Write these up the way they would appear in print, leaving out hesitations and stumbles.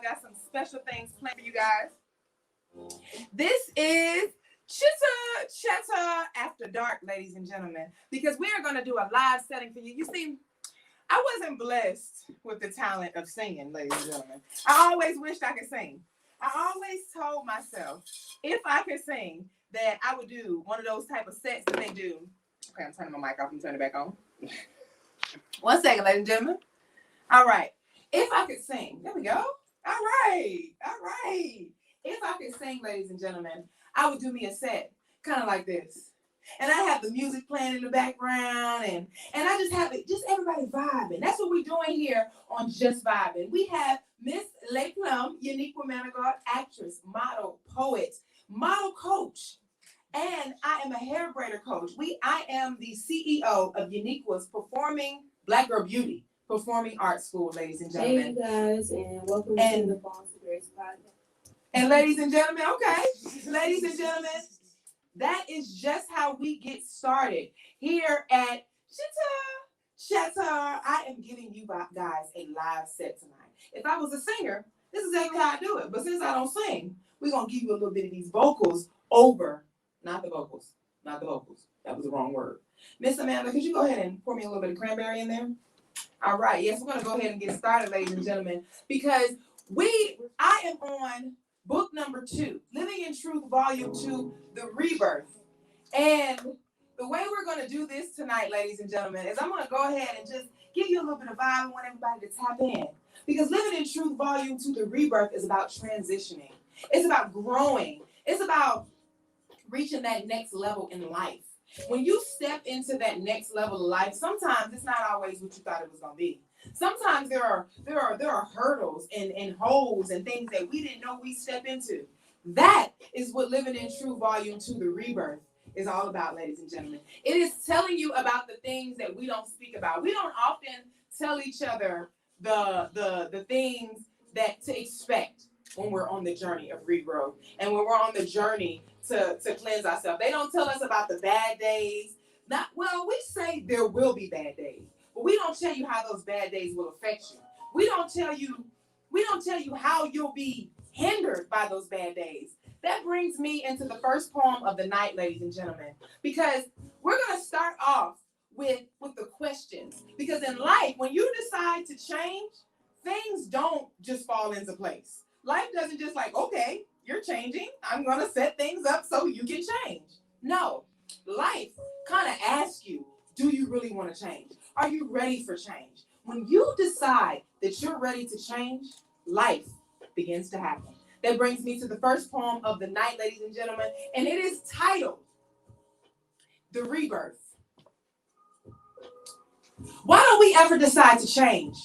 got some special things planned for you guys. This is Chitter After Dark, ladies and gentlemen, because we are going to do a live setting for you. You see, I wasn't blessed with the talent of singing, ladies and gentlemen. I always wished I could sing. I always told myself, if I could sing, that I would do one of those type of sets that they do. Okay, I'm turning my mic off and turning it back on. 1 second, ladies and gentlemen. All right. If I could sing, there we go. All right. If I could sing, ladies and gentlemen, I would do me a set kind of like this. And I have the music playing in the background, and I just have it, just everybody vibing. That's what we're doing here on Just Vibing. We have Miss Leclerc, Uniquia Manigault, actress, model, poet, model coach, and I am a hair braider coach. I am the CEO of Uniquia's Performing Black Girl Beauty Performing Arts School, ladies and gentlemen. Hey, you guys, and welcome to the Falls of Grace podcast. And ladies and gentlemen, ladies and gentlemen, that is just how we get started here at Chitter. I am giving you guys a live set tonight. If I was a singer, this is exactly how I do it. But since I don't sing, we're going to give you a little bit of these vocals over, not the vocals. That was the wrong word. Miss Amanda, could you go ahead and pour me a little bit of cranberry in there? All right. Yes, we're going to go ahead and get started, ladies and gentlemen, because I am on book number 2, Living in Truth, Volume 2, The Rebirth. And the way we're going to do this tonight, ladies and gentlemen, is I'm going to go ahead and just give you a little bit of vibe. I want everybody to tap in. Because Living in Truth, Volume 2, The Rebirth is about transitioning. It's about growing. It's about reaching that next level in life. When you step into that next level of life, sometimes it's not always what you thought it was going to be. Sometimes there are hurdles and holes and things that we didn't know we step into. That is what Living in Truth Volume 2, The Rebirth is all about, ladies and gentlemen. It is telling you about the things that we don't speak about. We don't often tell each other the things that to expect when we're on the journey of regrowth and when we're on the journey to cleanse ourselves. They don't tell us about the bad days. We say there will be bad days, but we don't tell you how those bad days will affect you. We don't tell you how you'll be hindered by those bad days. That brings me into the first poem of the night, ladies and gentlemen, because we're going to start off with the questions. Because in life, when you decide to change, things don't just fall into place. Life doesn't just like, okay, you're changing, I'm going to set things up so you can change. No, life kind of asks you, do you really want to change? Are you ready for change? When you decide that you're ready to change, life begins to happen. That brings me to the first poem of the night, ladies and gentlemen, and it is titled, The Rebirth. Why don't we ever decide to change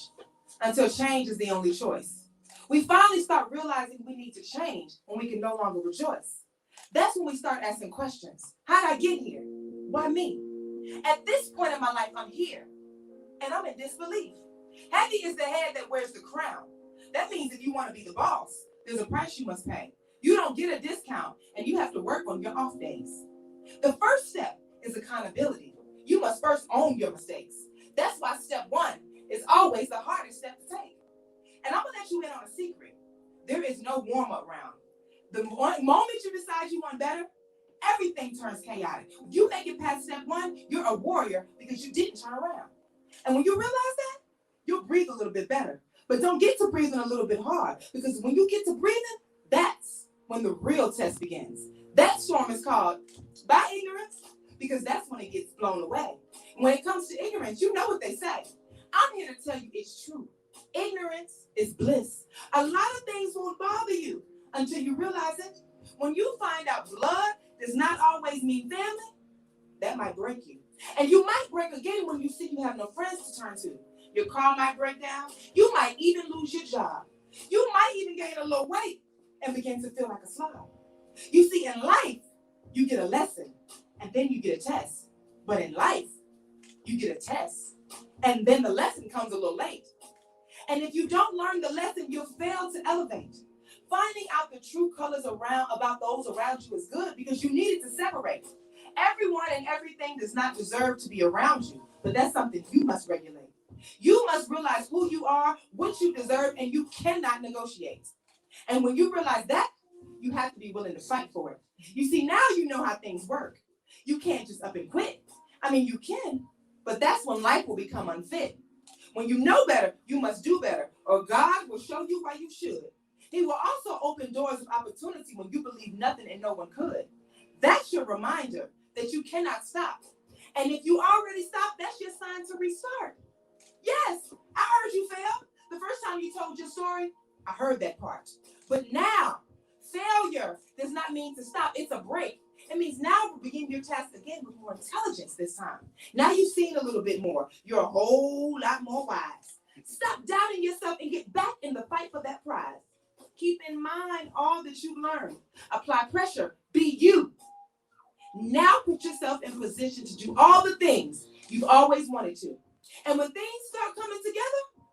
until change is the only choice? We finally start realizing we need to change when we can no longer rejoice. That's when we start asking questions. How did I get here? Why me? At this point in my life, I'm here, and I'm in disbelief. Heavy is the head that wears the crown. That means if you want to be the boss, there's a price you must pay. You don't get a discount, and you have to work on your off days. The first step is accountability. You must first own your mistakes. That's why step 1 is always the hardest step to take. And I'm going to let you in on a secret. There is no warm-up round. The moment you decide you want better, everything turns chaotic. When you make it past step 1, you're a warrior because you didn't turn around. And when you realize that, you'll breathe a little bit better. But don't get to breathing a little bit hard, because when you get to breathing, that's when the real test begins. That storm is called by ignorance, because that's when it gets blown away. When it comes to ignorance, you know what they say. I'm here to tell you it's true. Ignorance is bliss. A lot of things won't bother you until you realize it. When you find out blood does not always mean family, that might break you. And you might break again when you see you have no friends to turn to. Your car might break down. You might even lose your job. You might even gain a little weight and begin to feel like a slob. You see, in life, you get a lesson and then you get a test. But in life, you get a test and then the lesson comes a little late. And if you don't learn the lesson, you'll fail to elevate. Finding out the true colors about those around you is good because you need it to separate. Everyone and everything does not deserve to be around you, but that's something you must regulate. You must realize who you are, what you deserve, and you cannot negotiate. And when you realize that, you have to be willing to fight for it. You see, now you know how things work. You can't just up and quit. I mean, you can, but that's when life will become unfit. When you know better, you must do better, or God will show you why you should. He will also open doors of opportunity when you believe nothing and no one could. That's your reminder that you cannot stop. And if you already stopped, that's your sign to restart. Yes, I heard you fail. The first time you told your story, I heard that part. But now, failure does not mean to stop. It's a break. It means now we'll begin your task again with more intelligence this time. Now you've seen a little bit more. You're a whole lot more wise. Stop doubting yourself and get back in the fight for that prize. Keep in mind all that you've learned. Apply pressure. Be you. Now put yourself in position to do all the things you've always wanted to. And when things start coming together,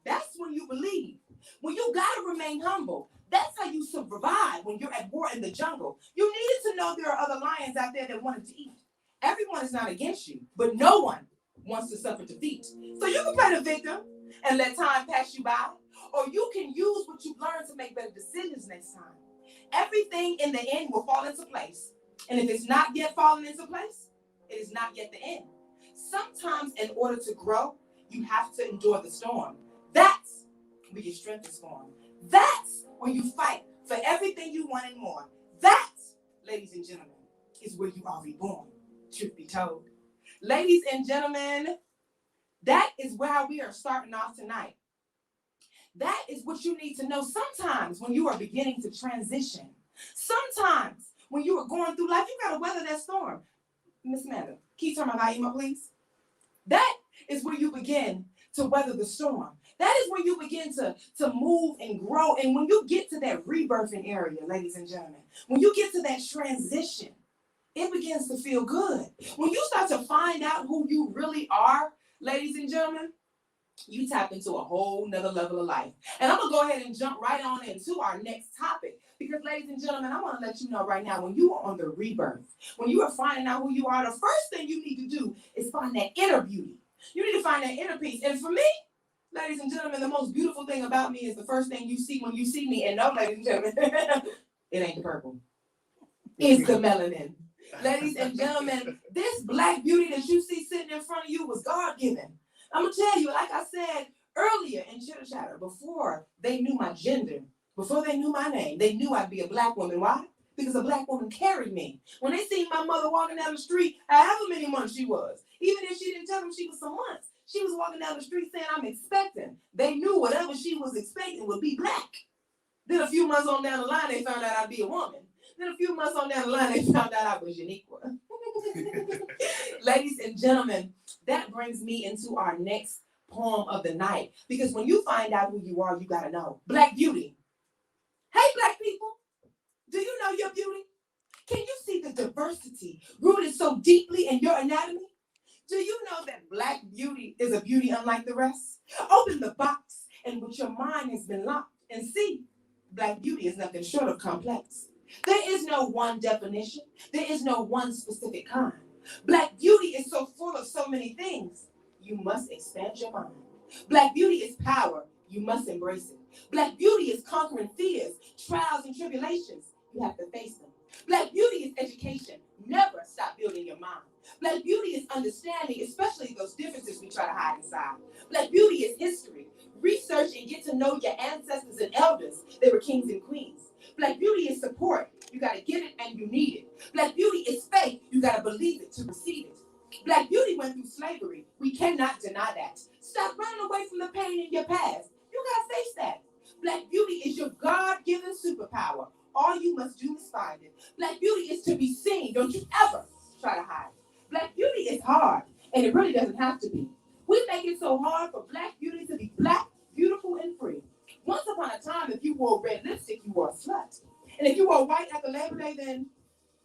that's when you believe. When you gotta remain humble. That's how you survive when you're at war in the jungle. You needed to know there are other lions out there that wanted to eat. Everyone is not against you, but no one wants to suffer defeat. So you can play the victim and let time pass you by, or you can use what you've learned to make better decisions next time. Everything in the end will fall into place. And if it's not yet falling into place, it is not yet the end. Sometimes in order to grow, you have to endure the storm. That's where your strength is formed. That's when you fight for everything you want and more. That, ladies and gentlemen, is where you are reborn, truth be told. Ladies and gentlemen, that is where we are starting off tonight. That is what you need to know sometimes when you are beginning to transition. Sometimes when you are going through life, you got to weather that storm. Miss Amanda, can you turn my volume up, please? That is where you begin to weather the storm. That is when you begin to move and grow. And when you get to that rebirthing area, ladies and gentlemen, when you get to that transition, it begins to feel good. When you start to find out who you really are, ladies and gentlemen, you tap into a whole nother level of life. And I'm going to go ahead and jump right on into our next topic. Because, ladies and gentlemen, I want to let you know right now, when you are on the rebirth, when you are finding out who you are, the first thing you need to do is find that inner beauty. You need to find that inner peace. And for me, ladies and gentlemen, the most beautiful thing about me is the first thing you see when you see me. And no, ladies and gentlemen, it ain't the purple. It's the melanin. Ladies and gentlemen, this black beauty that you see sitting in front of you was God-given. I'm going to tell you, like I said earlier in Chitter Chatter, before they knew my gender, before they knew my name, they knew I'd be a black woman. Why? Because a black woman carried me. When they seen my mother walking down the street, however many months she was, even if she didn't tell them she was some months, she was walking down the street saying, I'm expecting. They knew whatever she was expecting would be black. Then a few months on down the line, they found out I'd be a woman. Then a few months on down the line, they found out I was Uniquia. Ladies and gentlemen, that brings me into our next poem of the night. Because when you find out who you are, you got to know. Black beauty. Hey, black people. Do you know your beauty? Can you see the diversity rooted so deeply in your anatomy? Do you know that black beauty is a beauty unlike the rest? Open the box in which your mind has been locked and see, black beauty is nothing short of complex. There is no one definition. There is no one specific kind. Black beauty is so full of so many things. You must expand your mind. Black beauty is power. You must embrace it. Black beauty is conquering fears, trials, and tribulations. You have to face them. Black beauty is education. Never stop building your mind. Black beauty is understanding, especially those differences we try to hide inside. Black beauty is history. Research and get to know your ancestors and elders. They were kings and queens. Black beauty is support. You got to get it and you need it. Black beauty is faith. You got to believe it to receive it. Black beauty went through slavery. We cannot deny that. Stop running away from the pain in your past. You got to face that. Black beauty is your God-given superpower. All you must do is find it. Black beauty is to be seen. Don't you ever try to hide it. Black beauty is hard, and it really doesn't have to be. We make it so hard for black beauty to be black, beautiful, and free. Once upon a time, if you wore red lipstick, you were a slut. And if you wore white after Labor Day, then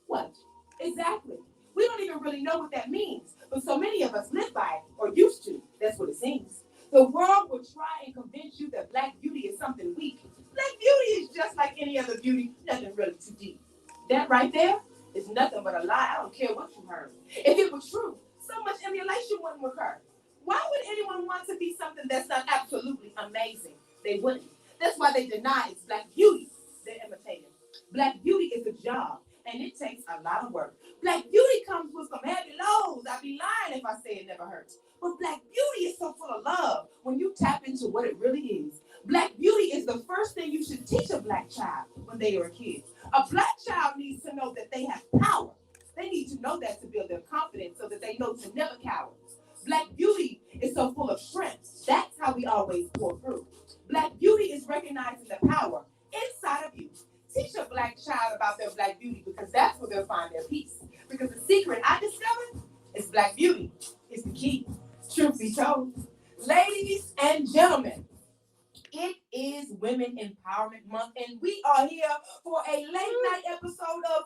what? Exactly. We don't even really know what that means, but so many of us live by it, or used to. That's what it seems. The world will try and convince you that black beauty is something weak. Black beauty is just like any other beauty, nothing really too deep. That right there is nothing but a lie. I don't care what you heard. If it were true, so much emulation wouldn't occur. Why would anyone want to be something that's not absolutely amazing? They wouldn't. That's why they deny it's Black beauty. They're imitating. Black beauty is a job, and it takes a lot of work. Black beauty comes with some heavy loads. I'd be lying if I say it never hurts. But Black beauty is so full of love when you tap into what it really is. Black beauty is the first thing you should teach a Black child when they are kids. A Black child needs to know that they have power. They need to know that to build their confidence so that they know to never cower. Black beauty is so full of strength. That's how we always pull through. Black beauty is recognizing the power inside of you. Teach a Black child about their Black beauty because that's where they'll find their peace. Because the secret I discovered is Black beauty is the key. Truth be told, ladies and gentlemen, it is Women Empowerment Month, and we are here for a late night episode of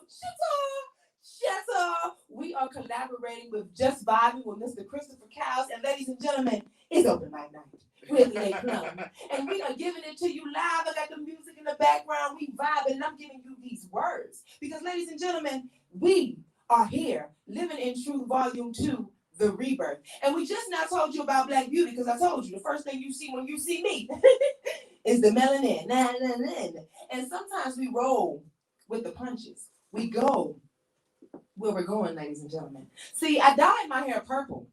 Shatter. We are collaborating with Just Vibing with Mr. Christopher Cowles, and ladies and gentlemen, it's open mic night. Really ain't plum. And we are giving it to you live. I got the music in the background. We vibing, and I'm giving you these words. Because, ladies and gentlemen, we are here, Living in Truth, Volume 2, The Rebirth. And we just now told you about Black beauty, because I told you the first thing you see when you see me is the melanin. And sometimes we roll with the punches. We go where we're going, ladies and gentlemen. See, I dyed my hair purple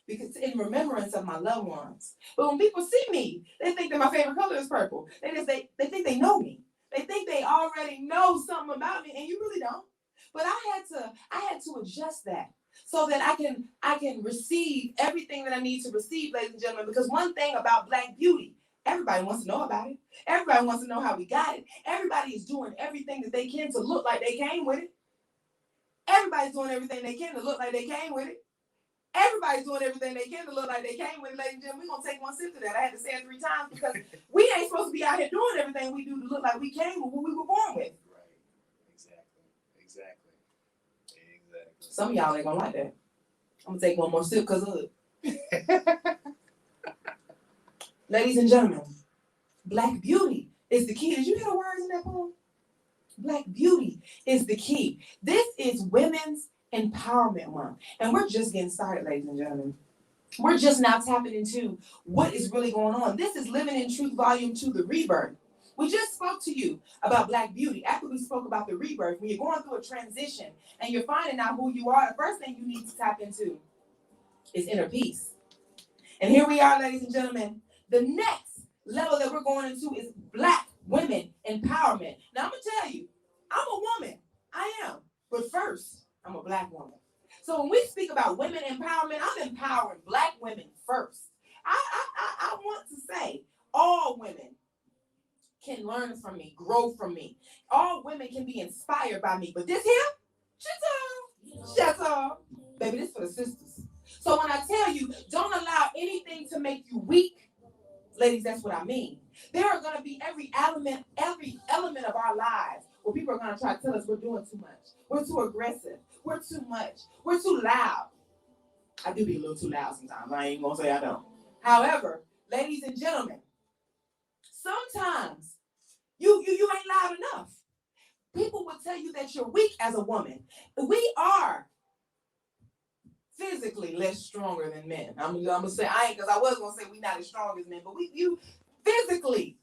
because in remembrance of my loved ones. But when people see me, they think that my favorite color is purple. They think they know me. They think they already know something about me, and you really don't. But I had to adjust that so that I can receive everything that I need to receive, ladies and gentlemen. Because one thing about Black beauty, everybody wants to know about it. Everybody wants to know how we got it. Everybody is doing everything that they can to look like they came with it. Everybody's doing everything they can to look like they came with it. Everybody's doing everything they can to look like they came with it, ladies and gentlemen. We're going to take one sip to that. I had to say it 3 times because we ain't supposed to be out here doing everything we do to look like we came with what we were born with. Right. Exactly. Some of y'all ain't going to like that. I'm going to take one more sip because of it. Ladies and gentlemen, Black beauty is the key. Did you hear the words in that poem? Black beauty is the key. This is Women's Empowerment Month. And we're just getting started, ladies and gentlemen. We're just now tapping into what is really going on. This is Living in Truth, Volume 2, The Rebirth. We just spoke to you about Black beauty. After we spoke about the rebirth, when you're going through a transition and you're finding out who you are, the first thing you need to tap into is inner peace. And here we are, ladies and gentlemen. The next level that we're going into is Black women empowerment. Now, I'm going to tell you, I'm a woman. I am. But first, I'm a Black woman. So when we speak about women empowerment, I'm empowering Black women first. I want to say all women can learn from me, grow from me. All women can be inspired by me. But this here, shut up. Baby, this for the sisters. So when I tell you, don't allow anything to make you weak, ladies, that's what I mean. There are going to be every element of our lives where people are going to try to tell us we're doing too much. We're too aggressive. We're too much. We're too loud. I do be a little too loud sometimes. I ain't going to say I don't. However, ladies and gentlemen, sometimes you ain't loud enough. People will tell you that you're weak as a woman. We are physically less stronger than men. I'm gonna say I ain't, because I was gonna say we're not as strong as men, but you physically,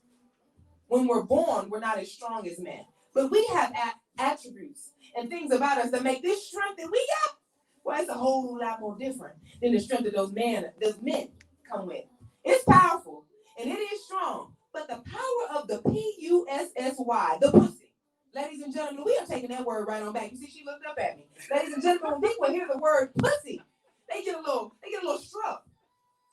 when we're born, we're not as strong as men. But we have attributes and things about us that make this strength that we got, well, it's a whole lot more different than the strength that those men come with. It's powerful and it is strong, but the power of the P-U-S-S-Y, the pussy. Ladies and gentlemen, we are taking that word right on back. You see, she looked up at me. Ladies and gentlemen, when people hear the word pussy, they get a little struck.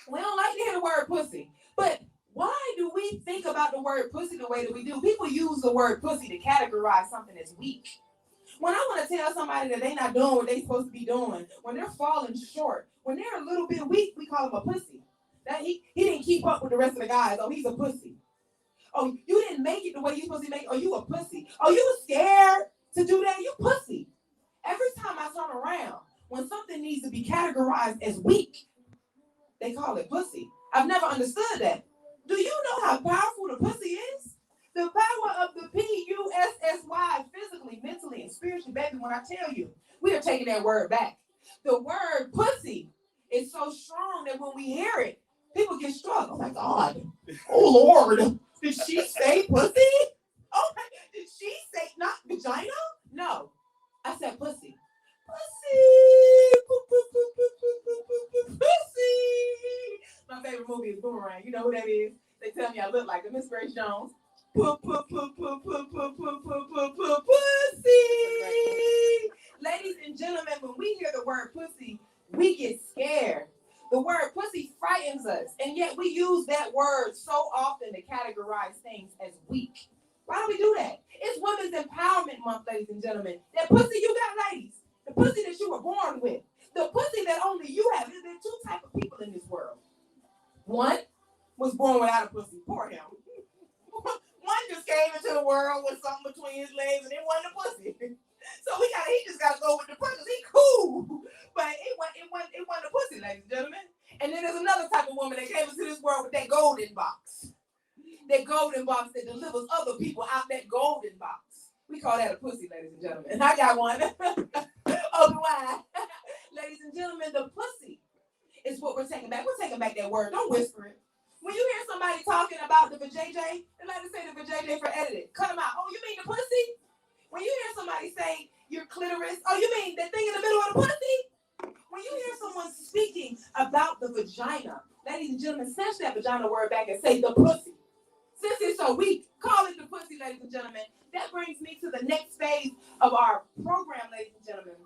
We don't like to hear the word pussy. But why do we think about the word pussy the way that we do? People use the word pussy to categorize something as weak. When I want to tell somebody that they're not doing what they're supposed to be doing, when they're falling short, when they're a little bit weak, we call them a pussy. That he didn't keep up with the rest of the guys. Oh, he's a pussy. Oh, you didn't make it the way you're supposed to make it. Oh, you a pussy. Oh, you were scared to do that. You pussy. Every time I turn around, when something needs to be categorized as weak, they call it pussy. I've never understood that. Do you know how powerful the pussy is? The power of the P-U-S-S-Y, physically, mentally, and spiritually, baby, when I tell you, we are taking that word back. The word pussy is so strong that when we hear it, people get struck. Oh my God. Oh Lord. Did she say pussy? Oh my, did she say not vagina? No. I said pussy. Pussy. Pussy. My favorite movie is Boomerang. You know who that is? They tell me I look like a Miss Grace Jones. Pussy. Ladies and gentlemen, when we hear the word pussy, we get scared. The word pussy frightens us, and yet we use that word so often to categorize things as weak. Why do we do that? It's Women's Empowerment Month, ladies and gentlemen. That pussy you got, ladies. The pussy that you were born with. The pussy that only you have. There are two types of people in this world. One was born without a pussy. Poor him. One just came into the world with something between his legs and it wasn't a pussy. So he just gotta go with the pussy. He cool. But it wasn't a pussy, ladies and gentlemen. And then there's another type of woman that came into this world with that golden box. That golden box that delivers other people out that golden box. We call that a pussy, ladies and gentlemen. And I got one. Open wide. Ladies and gentlemen, the pussy is what we're taking back. We're taking back that word. Don't whisper it. When you hear somebody talking about the vajayjay, they like to say the vajayjay for editing. Cut them out. Oh, you mean the pussy? When you hear somebody say your clitoris, oh, you mean that thing in the middle of the pussy? When you hear someone speaking about the vagina, ladies and gentlemen, snatch that vagina word back and say the pussy. Since it's so weak, call it the pussy, ladies and gentlemen. That brings me to the next phase of our program, ladies and gentlemen.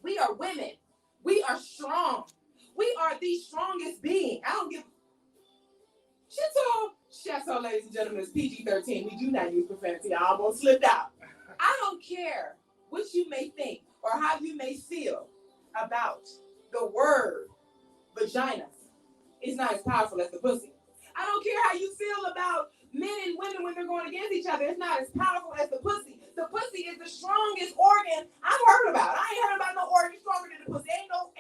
We are women. We are strong. We are the strongest being. I don't give. Chateau, ladies and gentlemen, is PG-13. We do not use profanity. I almost slipped out. I don't care what you may think or how you may feel about the word vagina. It's not as powerful as the pussy. I don't care how you feel about men and women when they're going against each other. It's not as powerful as the pussy. The pussy is the strongest organ I've heard about. I ain't heard about no organ stronger than the pussy. Ain't no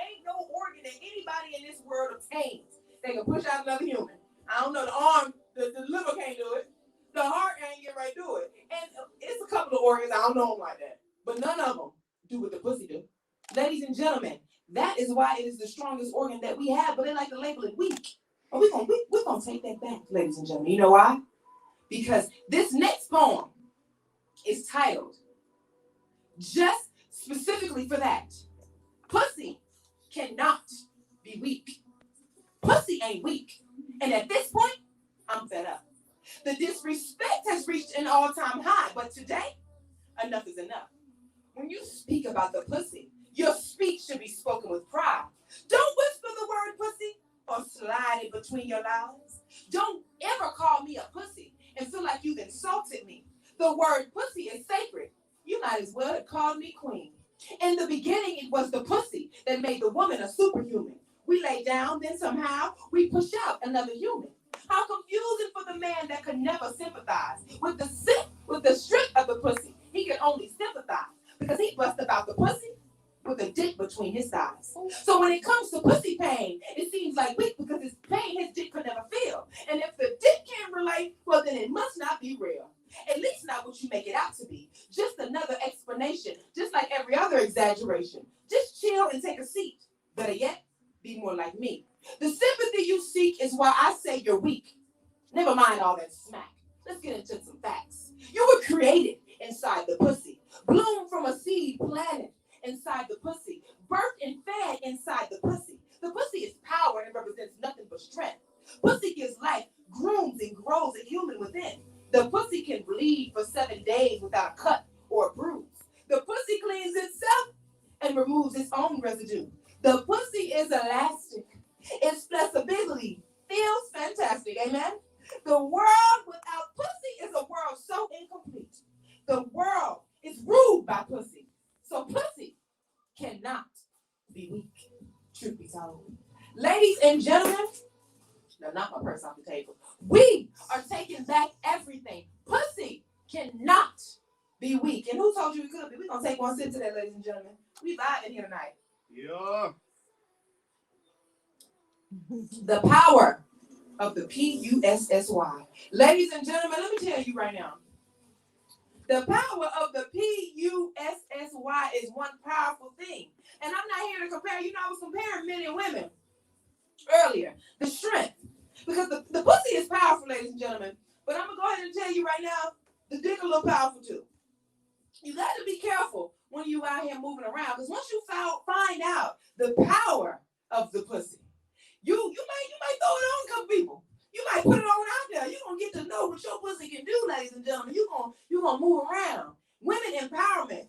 organ that anybody in this world obtains that can push out another human. I don't know, the arm, the liver can't do it. The heart ain't get right do it. And it's a couple of organs, I don't know them like that. But none of them do what the pussy do. Ladies and gentlemen, that is why it is the strongest organ that we have, but they like to label it weak. But we're gonna take that back, ladies and gentlemen. You know why? Because this next poem is titled just specifically for that. Pussy cannot be weak. Pussy ain't weak. And at this point, I'm fed up. The disrespect has reached an all-time high, but today, enough is enough. When you speak about the pussy, your speech should be spoken with pride. Don't whisper the word pussy or slide it between your lies. Don't ever call me a pussy and feel like you've insulted me. The word pussy is sacred. You might as well have called me queen. In the beginning, it was the pussy that made the woman a superhuman. We lay down, then somehow we push out another human. How confusing for the man that could never sympathize with the strength of the pussy. He can only sympathize because he bust about the pussy with a dick between his thighs. So when it comes to pussy pain, it seems like weak because it's pain his dick could never feel. And if the dick can't relate, well then it must not be real. At least not what you make it out to be. Just another explanation, just like every other exaggeration. Just chill and take a seat. Better yet, be more like me. The sympathy you seek is why I say you're weak. Never mind all that smack. Let's get into some facts. You were created inside the pussy. Bloomed from a seed planted inside the pussy. Birthed and fed inside the pussy. The pussy is power and represents nothing but strength. Pussy gives life, grooms and grows a human within. The pussy can bleed for 7 days without a cut or a bruise. The pussy cleans itself and removes its own residue. The pussy is elastic. Its flexibility feels fantastic. Amen? The world without pussy is a world so incomplete. The world is ruled by pussy. So pussy cannot be weak. Truth be told. Ladies and gentlemen, no, not my purse off the table. We are taking back everything. Pussy cannot be weak. And who told you we could be? We're going to take one sip to that, ladies and gentlemen. We vibing here tonight. Yeah. The power of the PUSSY. Ladies and gentlemen, let me tell you right now. The power of the PUSSY is one powerful thing. And I'm not here to compare. You know, I was comparing men and women earlier. The strength. Because the pussy is powerful, ladies and gentlemen. But I'm going to go ahead and tell you right now, the dick a little powerful too. You got to be careful when you out here moving around. Because once you find out the power of the pussy, you might throw it on a couple people. You might put it on out there. You're going to get to know what your pussy can do, ladies and gentlemen. You're gonna move around. Women empowerment.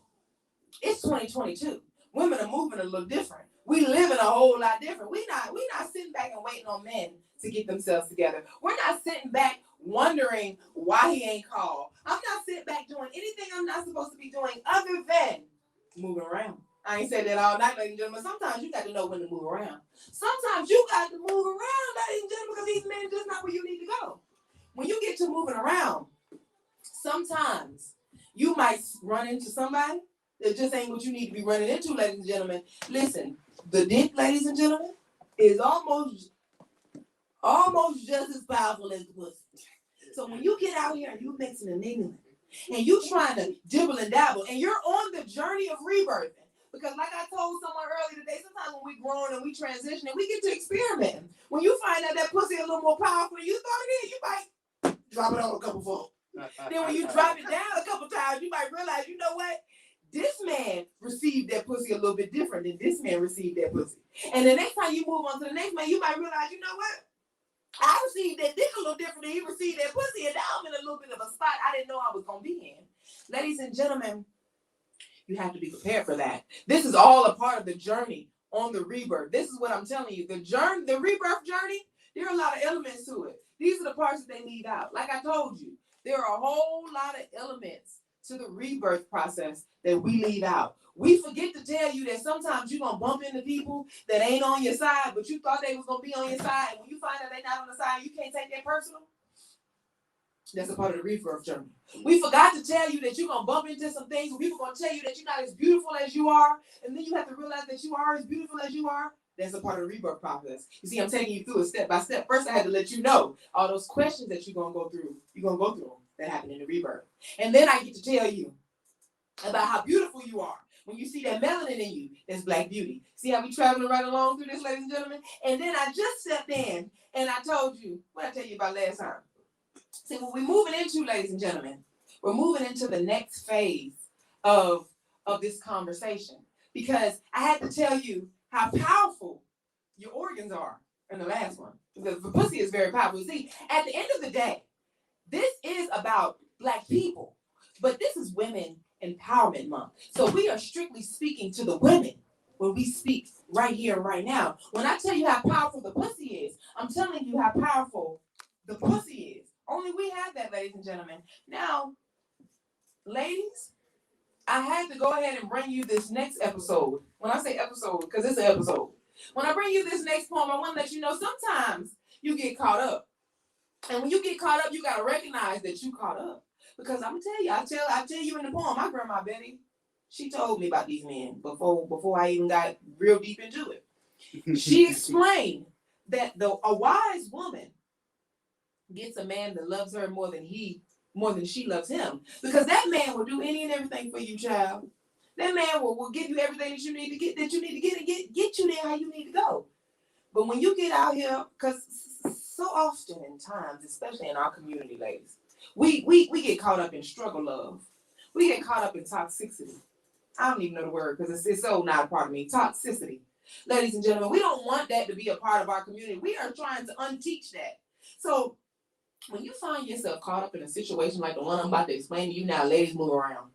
It's 2022. Women are moving a little different. We living a whole lot different. We not sitting back and waiting on men to get themselves together. We're not sitting back wondering why he ain't called. I'm not sitting back doing anything I'm not supposed to be doing other than moving around. I ain't said that all night, ladies and gentlemen. Sometimes you got to know when to move around. Sometimes you got to move around, ladies and gentlemen, because these men are just not where you need to go. When you get to moving around, sometimes you might run into somebody that just ain't what you need to be running into, ladies and gentlemen. Listen, the dick, ladies and gentlemen, is almost just as powerful as the pussy. So when you get out here and you mixing and mingling, and you trying to dibble and dabble, and you're on the journey of rebirthing, because like I told someone earlier today, sometimes when we growing and we transitioning, we get to experiment. When you find out that pussy is a little more powerful than you thought it is, you might drop it on a couple folks. Then when you drop it down a couple times, you might realize, you know what? This man received that pussy a little bit different than this man received that pussy. And the next time you move on to the next man, you might realize, you know what? I received that dick a little different than he received that pussy, and now I'm in a little bit of a spot I didn't know I was going to be in. Ladies and gentlemen, you have to be prepared for that. This is all a part of the journey on the rebirth. This is what I'm telling you. The rebirth journey, there are a lot of elements to it. These are the parts that they leave out. Like I told you, there are a whole lot of elements to the rebirth process that we leave out. We forget to tell you that sometimes you're going to bump into people that ain't on your side, but you thought they was going to be on your side. And when you find out they're not on the side, you can't take that personal. That's a part of the rebirth journey. We forgot to tell you that you're going to bump into some things where people are going to tell you that you're not as beautiful as you are. And then you have to realize that you are as beautiful as you are. That's a part of the rebirth process. You see, I'm taking you through it step by step. First, I had to let you know all those questions that you're going to go through. You're going to go through them that happen in the rebirth. And then I get to tell you about how beautiful you are. When you see that melanin in you, that's black beauty. See how we traveling right along through this, ladies and gentlemen? And then I just stepped in and I told you, what I tell you about last time? See, what we're moving into, ladies and gentlemen, we're moving into the next phase of this conversation. Because I had to tell you how powerful your organs are in the last one. The pussy is very powerful. See, at the end of the day, this is about black people, but this is Women Empowerment Month. So we are strictly speaking to the women when we speak right here and right now. When I tell you how powerful the pussy is, I'm telling you how powerful the pussy is. Only we have that, ladies and gentlemen. Now, ladies, I had to go ahead and bring you this next episode. When I say episode, because it's an episode. When I bring you this next poem, I want to let you know sometimes you get caught up. And when you get caught up, you got to recognize that you caught up. Because I'm going to tell you, I tell you in the poem, my grandma Betty, she told me about these men before I even got real deep into it. She explained that a wise woman gets a man that loves her more than she loves him. Because that man will do any and everything for you, child. That man will give you everything that you need to get and get you there how you need to go. But when you get out here, because so often in times, especially in our community, ladies, we get caught up in struggle love. We get caught up in toxicity. I don't even know the word because it's so not a part of me. Toxicity. Ladies and gentlemen, we don't want that to be a part of our community. We are trying to unteach that. So when you find yourself caught up in a situation like the one I'm about to explain to you now, ladies, move around.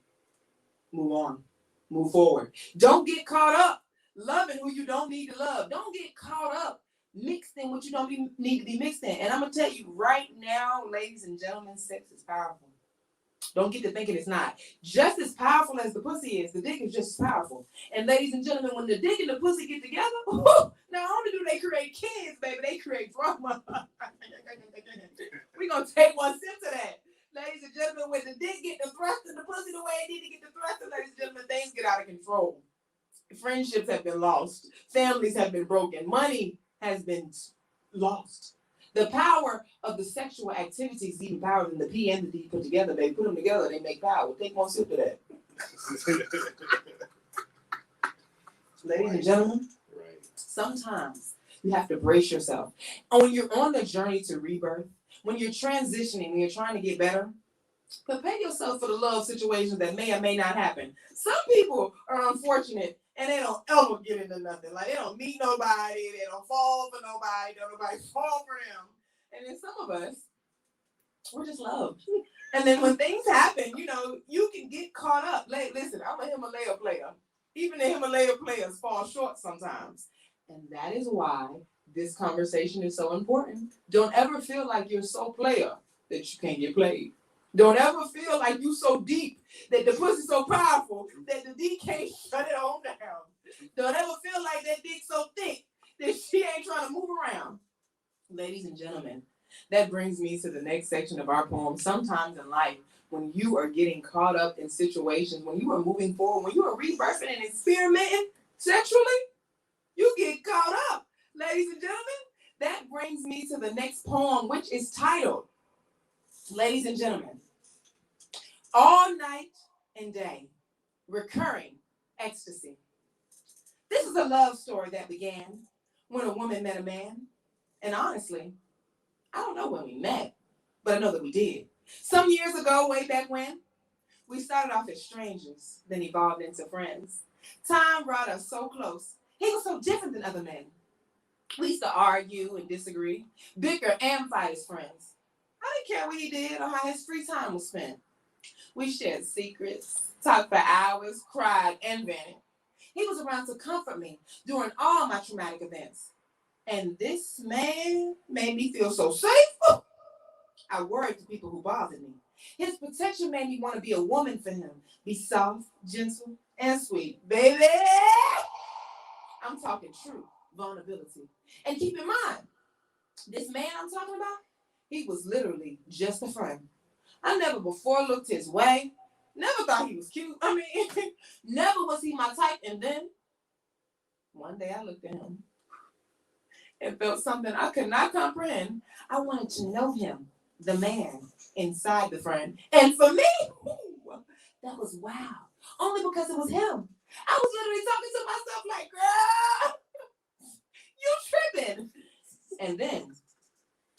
Move on. Move forward. Don't get caught up loving who you don't need to love. Don't get caught up mixed in what you don't need to be mixed in. And I'm going to tell you right now, ladies and gentlemen, sex is powerful. Don't get to thinking it's not. Just as powerful as the pussy is, the dick is just as powerful. And ladies and gentlemen, when the dick and the pussy get together, not only do they create kids, baby, they create drama. We're going to take one sip to that. Ladies and gentlemen, when the dick get the thrust and the pussy the way it need to get the thrust, ladies and gentlemen, things get out of control. Friendships have been lost. Families have been broken. Money has been lost. The power of the sexual activity is even power than the P and the D put together. They put them together, they make power. Take one sip of that. Ladies and gentlemen, Right. sometimes you have to brace yourself. And when you're on the journey to rebirth, when you're transitioning, when you're trying to get better, prepare yourself for the love situations that may or may not happen. Some people are unfortunate and they don't ever get into nothing. Like they don't meet nobody, they don't fall for nobody, don't nobody fall for them. And then some of us, we're just loved. And then when things happen, you know, you can get caught up. Listen, I'm a Himalaya player. Even the Himalaya players fall short sometimes. And that is why this conversation is so important. Don't ever feel like you're so player that you can't get played. Don't ever feel like you so deep that the pussy's so powerful that the D can't shut it on down. Don't ever feel like that dick so thick that she ain't trying to move around. Ladies and gentlemen, that brings me to the next section of our poem. Sometimes in life, when you are getting caught up in situations, when you are moving forward, when you are rebirthing and experimenting sexually, you get caught up. Ladies and gentlemen, that brings me to the next poem, which is titled, ladies and gentlemen, All Night and Day, Recurring Ecstasy. This is a love story that began when a woman met a man. And honestly, I don't know when we met, but I know that we did. Some years ago, way back when, we started off as strangers, then evolved into friends. Time brought us so close. He was so different than other men. We used to argue and disagree, bicker and fight as friends. I didn't care what he did or how his free time was spent. We shared secrets, talked for hours, cried and vented. He was around to comfort me during all my traumatic events. And this man made me feel so safe. I worried the people who bothered me. His protection made me want to be a woman for him. Be soft, gentle, and sweet. Baby! I'm talking true vulnerability. And keep in mind, this man I'm talking about, he was literally just a friend. I never before looked his way. Never thought he was cute. I mean, never was he my type. And then, one day I looked at him and felt something I could not comprehend. I wanted to know him, the man inside the friend. And for me, that was wow. Only because it was him. I was literally talking to myself like, girl, you tripping. And then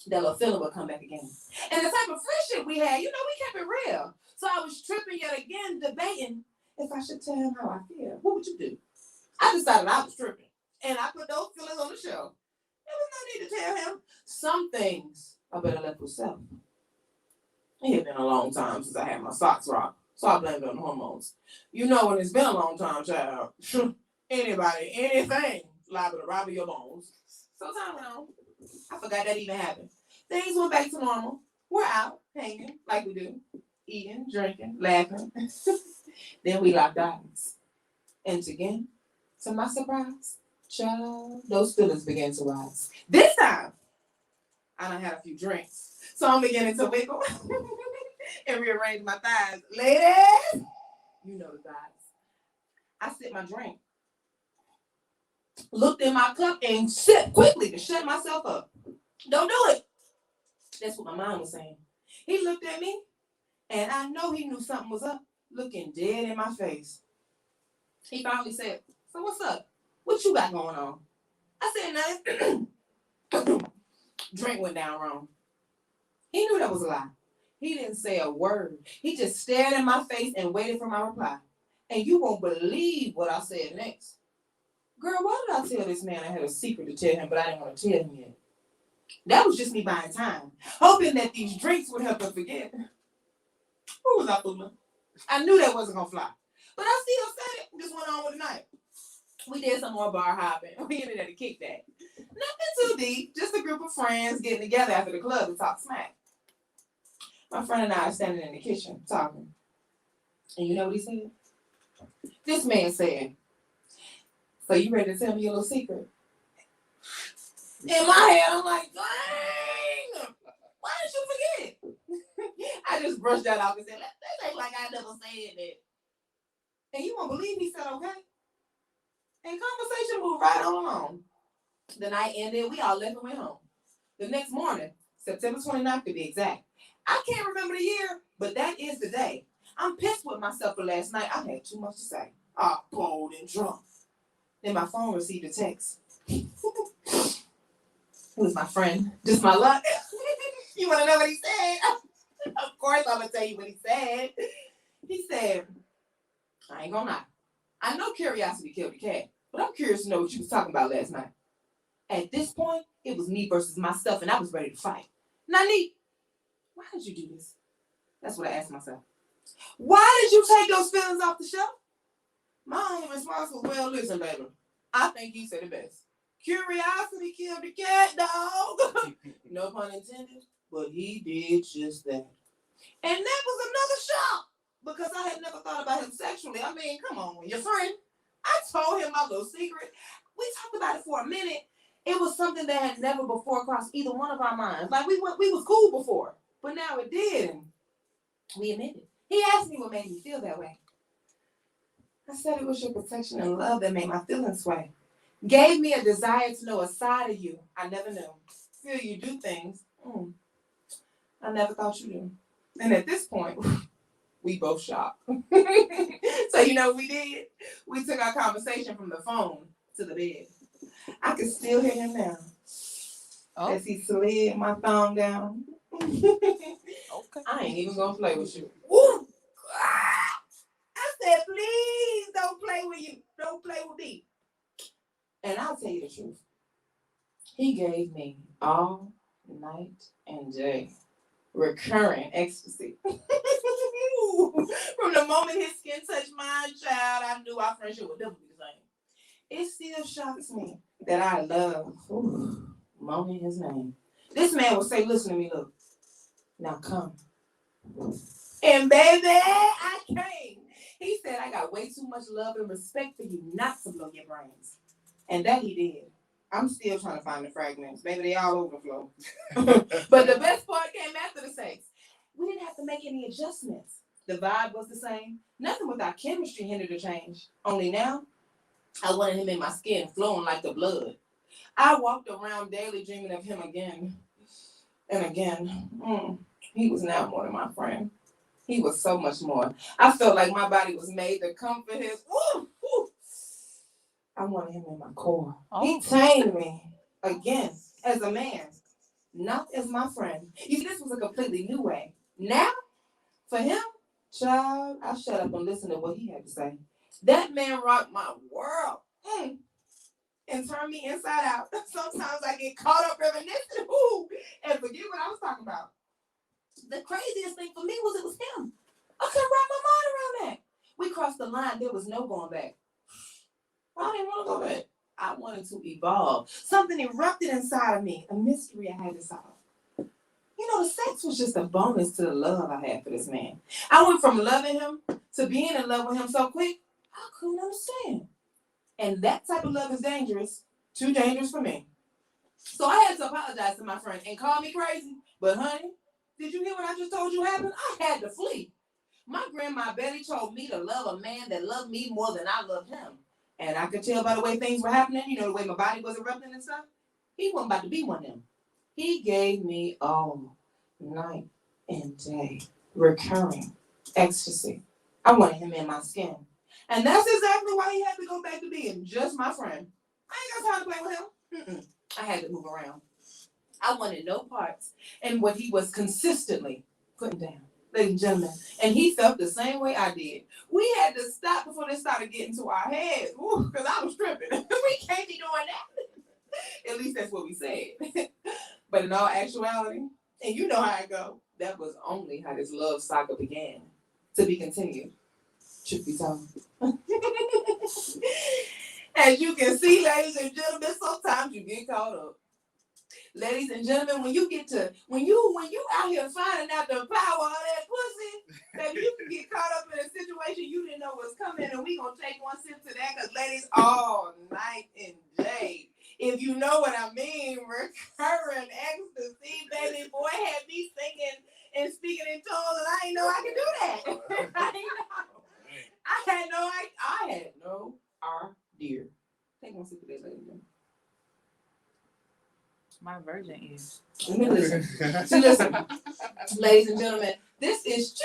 that little feeling would come back again. And the type of friendship we had, you know, we kept it real. So I was tripping yet again, debating if I should tell him how I feel. What would you do? I decided I was tripping. And I put those feelings on the shelf. There was no need to tell him. Some things I better let myself. It had been a long time since I had my socks rocked. So I blamed it on the hormones. You know, when it's been a long time, child, anybody, anything, liable to rob your bones. So time went on. I forgot that even happened. Things went back to normal. We're out, hanging, like we do. Eating, drinking, laughing. Then we locked eyes. And again, to my surprise, child, those feelings began to rise. This time, I done had a few drinks. So I'm beginning to wiggle and rearrange my thighs. Ladies, you know the thighs. I sipped my drink, looked in my cup, and sipped quickly to shut myself up. Don't do it. That's what my mom was saying. He looked at me, and I know he knew something was up, looking dead in my face. He finally said, so what's up? What you got going on? I said nothing. Drink went down wrong. He knew that was a lie. He didn't say a word. He just stared in my face and waited for my reply. And you won't believe what I said next. Girl, why did I tell this man I had a secret to tell him, but I didn't want to tell him yet? That was just me buying time, hoping that these drinks would help him forget. Who was I fooling? I knew that wasn't going to fly. But I still said it. Just went on with the night. We did some more bar hopping. We ended at a kickback. Nothing too deep. Just a group of friends getting together after the club to talk smack. My friend and I are standing in the kitchen talking. And you know what he said? This man said, so you ready to tell me your little secret? In my head, I'm like, dang, why did you forget? I just brushed that off and said, that ain't like I never said that. And you won't believe he said okay. And conversation moved right on along. The night ended, we all left and went home. the next morning, September 29th to be exact. I can't remember the year, but that is the day. I'm pissed with myself for last night. I had too much to say. Bold and drunk. Then my phone received a text. It was my friend. Just my luck. You want to know what he said? Of course I'm going to tell you what he said. He said, I ain't gonna lie. I know curiosity killed the cat, but I'm curious to know what you was talking about last night. At this point, it was me versus myself, and I was ready to fight. Nani, why did you do this? That's what I asked myself. Why did you take those feelings off the shelf? My only response was, well, listen, baby. I think you said it best. Curiosity killed the cat, dog. No pun intended, but he did just that. And that was another shock, because I had never thought about him sexually. I mean, come on, your friend. I told him my little secret. We talked about it for a minute. It was something that had never before crossed either one of our minds. Like, we was cool before, but now it did. And we admitted. He asked me what made me feel that way. I said it was your protection and love that made my feelings sway. Gave me a desire to know a side of you I never knew. Feel you do things I never thought you knew. And at this point, we both shocked. So you know what we did? We took our conversation from the phone to the bed. I can still hear him now. As he slid my thumb down. Okay. I ain't even gonna play with you. Woo! I said, please don't play with you. Don't play with me. And I'll tell you the truth. He gave me all night and day recurring ecstasy. From the moment his skin touched mine, child, I knew our friendship would never be the same. It still shocks me that I love moaning his name. This man would say, listen to me, look. Now come. And baby, I came. He said, I got way too much love and respect for you not to blow your brains. And that he did. I'm still trying to find the fragments. Maybe they all overflow. But the best part came after the sex. We didn't have to make any adjustments. The vibe was the same. Nothing with our chemistry hindered the change. Only now, I wanted him in my skin, flowing like the blood. I walked around daily dreaming of him again and again. He was now more than my friend. He was so much more. I felt like my body was made to comfort his. I wanted him in my core. He tamed me again as a man, not as my friend. You see, this was a completely new way. Now, for him, child, I shut up and listened to what he had to say. That man rocked my world and turned me inside out. Sometimes I get caught up reminiscing and forget what I was talking about. The craziest thing for me was it was him. I couldn't wrap my mind around that. We crossed the line. There was no going back. I didn't want to go back. I wanted to evolve. Something erupted inside of me. A mystery I had to solve. You know, the sex was just a bonus to the love I had for this man. I went from loving him to being in love with him so quick, I couldn't understand. And that type of love is dangerous. Too dangerous for me. So I had to apologize to my friend and call me crazy. But honey, did you hear what I just told you happened? I had to flee. My grandma Betty told me to love a man that loved me more than I loved him. And I could tell by the way things were happening, you know, the way my body was erupting and stuff. He wasn't about to be one of them. He gave me all night and day recurring ecstasy. I wanted him in my skin. And that's exactly why he had to go back to being just my friend. I ain't got time to play with him. I had to move around. I wanted no parts in what he was consistently putting down. Ladies and gentlemen, and he felt the same way I did. We had to stop before they started getting to our heads, because I was tripping. We can't be doing that. At least that's what we said. But in all actuality, and you know how it go, that was only how this love saga began. To be continued. Truth be told. As you can see, ladies and gentlemen, sometimes you get caught up. Ladies and gentlemen, when you out here finding out the power of that pussy, baby, you can get caught up in a situation you didn't know was coming, and we gonna take one sip to that, because ladies, all night and day, if you know what I mean, recurring ecstasy, baby, boy had me singing and speaking in tongues, and I didn't know I could do that. I had no idea. Take one sip of this, ladies and gentlemen. My virgin is. Let me listen. So listen, ladies and gentlemen, this is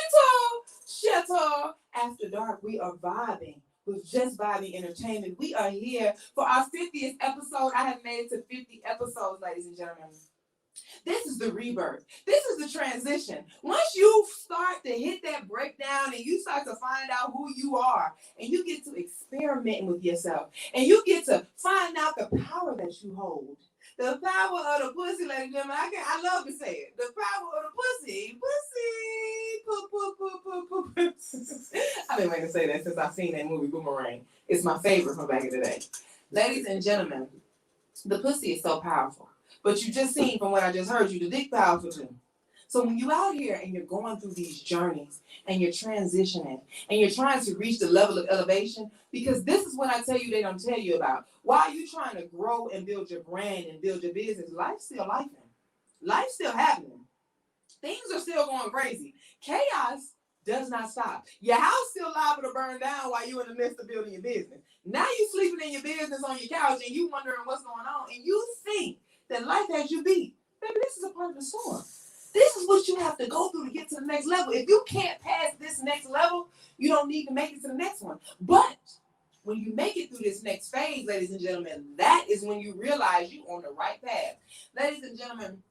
Chateau After Dark. We are vibing with Just Vibing Entertainment. We are here for our 50th episode. I have made it to 50 episodes, ladies and gentlemen. This is the rebirth. This is the transition. Once you start to hit that breakdown and you start to find out who you are and you get to experiment with yourself and you get to find out the power that you hold. The power of the pussy, ladies and gentlemen. I love to say it. The power of the pussy. Pussy. I've been waiting to say that since I've seen that movie Boomerang. It's my favorite from back in the day. Ladies and gentlemen, the pussy is so powerful. But you just seen from what I just heard you, the dick powerful too. So when you out here and you're going through these journeys and you're transitioning and you're trying to reach the level of elevation, because this is what I tell you they don't tell you about. While you're trying to grow and build your brand and build your business, life's still life. Life's still happening. Things are still going crazy. Chaos does not stop. Your house still liable to burn down while you're in the midst of building your business. Now you sleeping in your business on your couch and you wondering what's going on and you think that life has you beat. Baby, this is a part of the storm. This is what you have to go through to get to the next level. If you can't pass this next level, you don't need to make it to the next one. But when you make it through this next phase, ladies and gentlemen, that is when you realize you're on the right path. Ladies and gentlemen,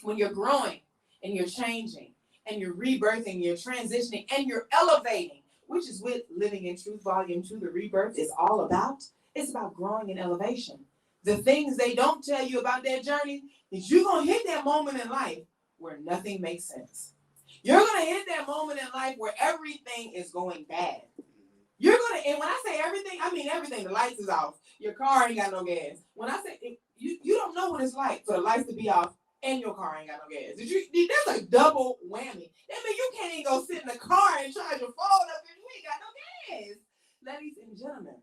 when you're growing and you're changing and you're rebirthing, you're transitioning and you're elevating, which is what Living in Truth Volume 2, the rebirth, is all about. It's about growing in elevation. The things they don't tell you about that journey is you're going to hit that moment in life where nothing makes sense. You're going to hit that moment in life where everything is going bad. You're going to, and when I say everything, I mean everything. The lights is off. Your car ain't got no gas. When I say, you don't know what it's like for the lights to be off and your car ain't got no gas. That's a double whammy. That means you can't even go sit in the car and charge your phone up and you ain't got no gas. Ladies and gentlemen,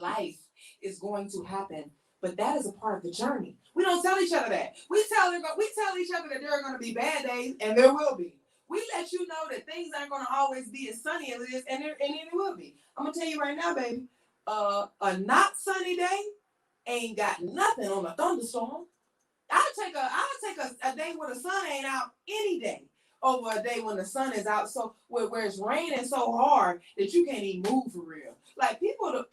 life is going to happen, but that is a part of the journey. We don't tell each other that. We tell each other that there are going to be bad days, and there will be. We let you know that things aren't going to always be as sunny as it is, and it will be. I'm going to tell you right now, baby, a not sunny day ain't got nothing on a thunderstorm. I'll take a day when the sun ain't out any day over a day when the sun is out, so where it's raining so hard that you can't even move for real. Like people,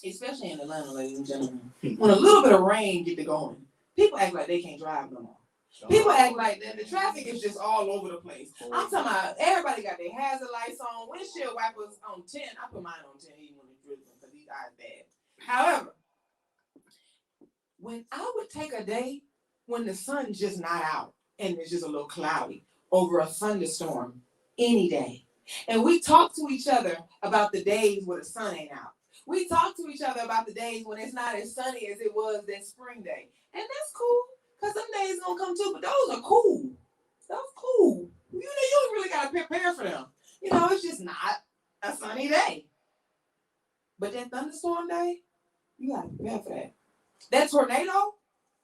especially in Atlanta, ladies and gentlemen, when a little bit of rain get to going, people act like they can't drive no more. People act like that the traffic is just all over the place. I'm talking about everybody got their hazard lights on, windshield wipers on 10. I put mine on 10 even when it's drizzling because these eyes bad. However, when I would take a day when the sun's just not out and it's just a little cloudy over a thunderstorm any day, and we talk to each other about the days where the sun ain't out. We talk to each other about the days when it's not as sunny as it was that spring day. And that's cool, because some days gonna come too, but those are cool. Those cool. You don't really gotta prepare for them. It's just not a sunny day. But that thunderstorm day, you gotta prepare for that. That tornado,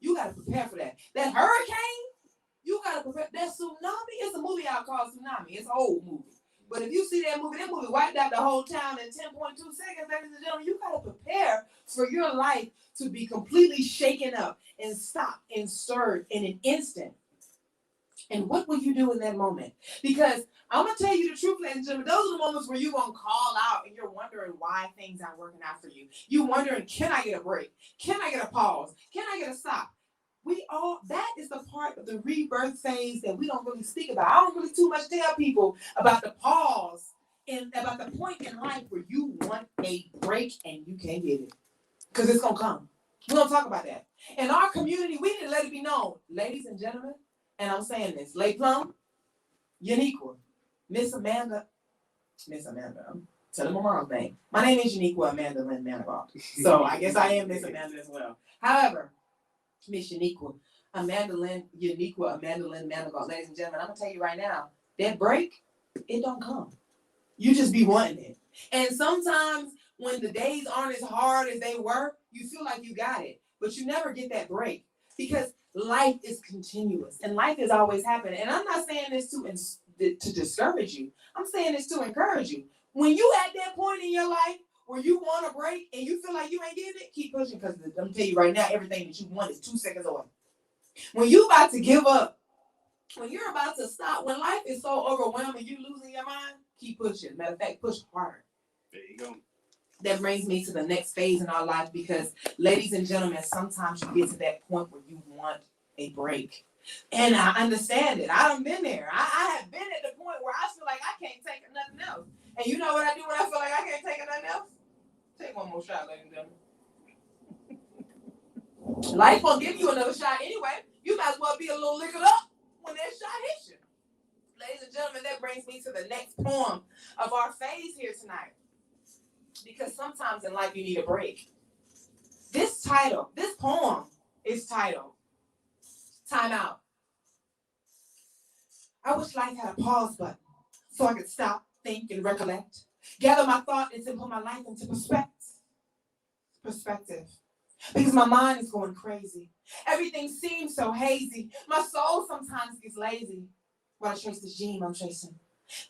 you gotta prepare for that. That hurricane, you gotta prepare. That tsunami, it's a movie out called Tsunami. It's an old movie. But if you see that movie wiped out the whole town in 10.2 seconds, ladies and gentlemen, you gotta prepare for your life to be completely shaken up and stopped and stirred in an instant. And what will you do in that moment? Because I'm gonna tell you the truth, ladies and gentlemen, those are the moments where you're gonna call out and you're wondering why things aren't working out for you. You're wondering, can I get a break? Can I get a pause? Can I get a stop? That is the part of the rebirth phase that we don't really speak about. I don't really too much tell people about the pause and about the point in life where you want a break and you can't get it. Because it's going to come. We're going to talk about that. In our community, we need to let it be known. Ladies and gentlemen, and I'm saying this, Lay Plum, Uniquia, Miss Amanda, I'm telling my mom's name. My name is Uniquia Amanda Lynn Manigault. So I guess I am Miss Amanda as well. However, Miss Uniquia Amanda Lynn Manigault. Ladies and gentlemen, I'm going to tell you right now, that break, it don't come. You just be wanting it. And sometimes when the days aren't as hard as they were, you feel like you got it. But you never get that break because life is continuous and life is always happening. And I'm not saying this to discourage you. I'm saying this to encourage you. When you at that point in your life where you want a break and you feel like you ain't getting it, keep pushing, because I'm gonna tell you right now, everything that you want is 2 seconds away. When you about to give up, when you're about to stop, when life is so overwhelming, you losing your mind, keep pushing. Matter of fact, push harder. There you go. That brings me to the next phase in our life, because, ladies and gentlemen, sometimes you get to that point where you want a break. And I understand it. I done been there. I have been at the point where I feel like I can't take nothing else. And you know what I do when I feel like I can't take nothing else? Take one more shot, ladies and gentlemen. Life won't give you another shot anyway. You might as well be a little liquored up when that shot hits you. Ladies and gentlemen, that brings me to the next poem of our phase here tonight. Because sometimes in life you need a break. This poem is titled Time Out. I wish life had a pause button so I could stop, think, and recollect. Gather my thoughts and put my life into perspective. Because my mind is going crazy. Everything seems so hazy. My soul sometimes gets lazy. When I chase this dream I'm chasing.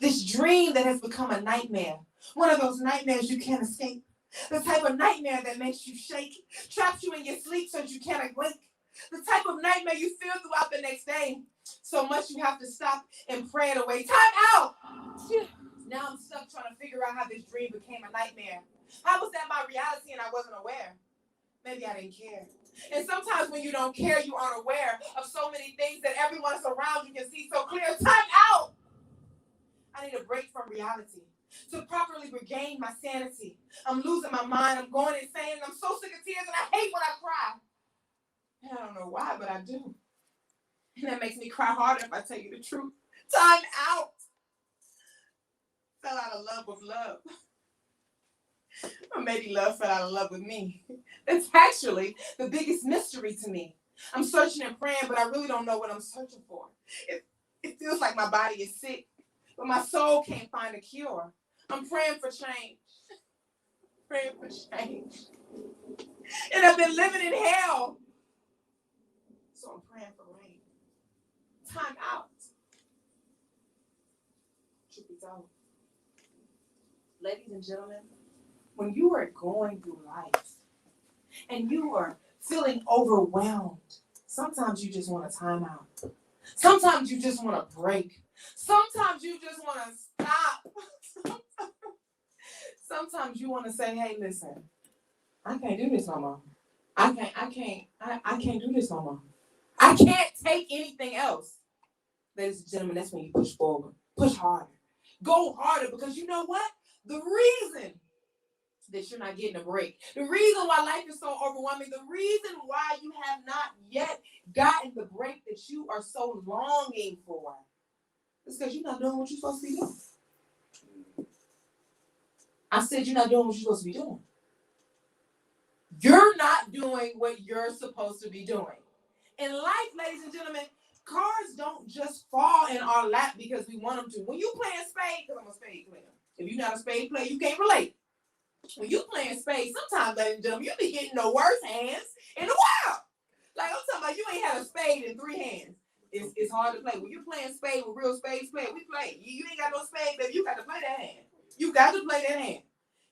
This dream that has become a nightmare. One of those nightmares you can't escape. The type of nightmare that makes you shake. Traps you in your sleep so that you cannot blink. The type of nightmare you feel throughout the next day. So much you have to stop and pray it away. Time out! Now I'm stuck trying to figure out how this dream became a nightmare. How was that my reality and I wasn't aware? Maybe I didn't care. And sometimes when you don't care, you aren't aware of so many things that everyone is around you can see so clear. Time out! I need a break from reality to properly regain my sanity. I'm losing my mind. I'm going insane. I'm so sick of tears and I hate when I cry. And I don't know why, but I do. And that makes me cry harder if I tell you the truth. Time out! Fell out of love with love. Or maybe love fell out of love with me. It's actually the biggest mystery to me. I'm searching and praying, but I really don't know what I'm searching for. It feels like my body is sick, but my soul can't find a cure. I'm praying for change. Praying for change. And I've been living in hell. So I'm praying for rain. Time out. Truth be told. Ladies and gentlemen, when you are going through life and you are feeling overwhelmed, sometimes you just want a time out. Sometimes you just want a break. Sometimes you just want to stop. Sometimes you want to say, hey, listen, I can't do this no more. I can't do this no more. I can't take anything else. Ladies and gentlemen, that's when you push forward. Push harder. Go harder, because you know what? The reason that you're not getting a break, the reason why life is so overwhelming, the reason why you have not yet gotten the break that you are so longing for, is because you're not doing what you're supposed to be doing. I said you're not doing what you're supposed to be doing. You're not doing what you're supposed to be doing. In life, ladies and gentlemen, cards don't just fall in our lap because we want them to. When you playing spades, because I'm a spade player. If you're not a spade player, you can't relate. When you playing spades, sometimes, ladies and gentlemen, you be getting the worst hands in the world. Like I'm talking about, you ain't had a spade in 3 hands. It's hard to play. When you're playing spade with real spades players, we play. You ain't got no spade, baby. You got to play that hand. You got to play that hand.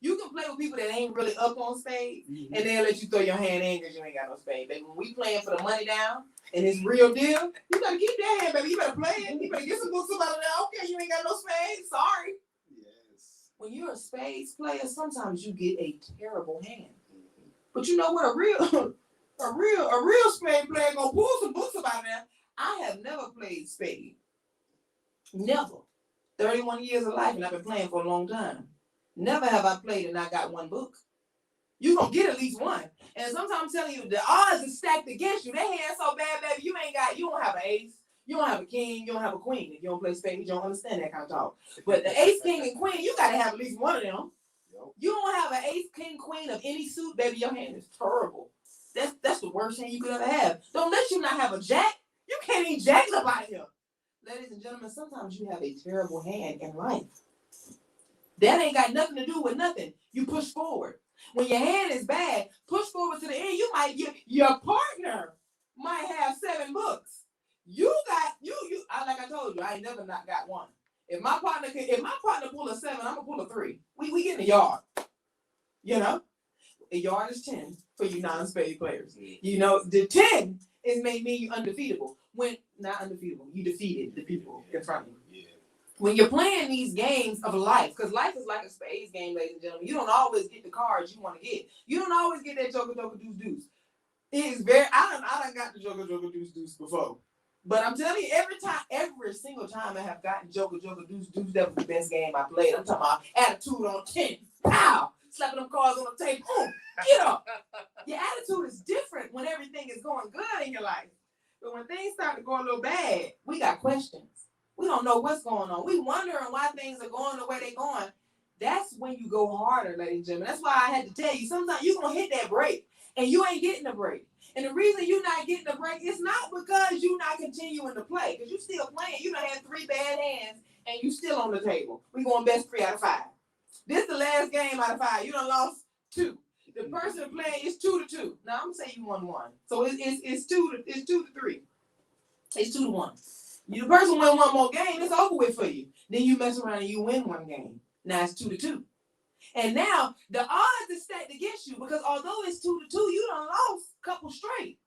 You can play with people that ain't really up on spades, and they'll let you throw your hand in because you ain't got no spade. Baby, when we playing for the money down and it's real deal, you better keep that hand, baby. You better play it. You better get some books about it. Okay, you ain't got no spades. Sorry. Yes. When you're a spades player, sometimes you get a terrible hand. But you know what? A real spade player gonna pull some books about that. I have never played spade. Never. 31 years of life, and I've been playing for a long time. Never have I played and I got one book. You gonna get at least one. And sometimes I'm telling you, the odds are stacked against you. That hand so bad, baby, you don't have an ace. You don't have a king. You don't have a queen. If you don't play spades, you don't understand that kind of talk. But the ace, king, and queen, you gotta have at least one of them. You don't have an ace, king, queen of any suit, baby, your hand is terrible. That's the worst hand you could ever have. Don't let you not have a jack. You can't even jack nobody here. Ladies and gentlemen, sometimes you have a terrible hand in life. That ain't got nothing to do with nothing. You push forward. When your hand is bad, push forward to the end. You might get your partner might have 7 books. Like I told you, I ain't never not got one. If my partner pull a 7, I'm gonna pull a 3. We get in the yard. You know, a yard is 10 for you non-spade players. You know, the 10 is mean you undefeatable. When not undefeatable, you defeated the people in front of you. Yeah. When you're playing these games of life, because life is like a spades game, ladies and gentlemen. You don't always get the cards you want to get. You don't always get that joker, deuce, deuce. It is very. I done got the joker, deuce, deuce before. But I'm telling you, every single time I have gotten joker, deuce, deuce, that was the best game I played. I'm talking about attitude on 10. Pow! Slapping them cards on the table. Boom! Get up! Your attitude is different when everything is going good in your life. But when things start to go a little bad, we got questions. We don't know what's going on. We wondering why things are going the way they're going. That's when you go harder, ladies and gentlemen. That's why I had to tell you, sometimes you're going to hit that break, and you ain't getting a break. And the reason you're not getting a break is not because you're not continuing to play, because you're still playing. You done had 3 bad hands, and you still on the table. We're going best 3 out of 5. This is the last game out of 5. You done lost 2. The person playing is 2-2. Now I'm gonna say you won 1, so it's 2-3. It's 2-1. The person win 1 more game, it's over with for you. Then you mess around and you win 1 game. Now it's 2-2. And now the odds is stacked against you because although it's 2-2, you done lost a couple straight.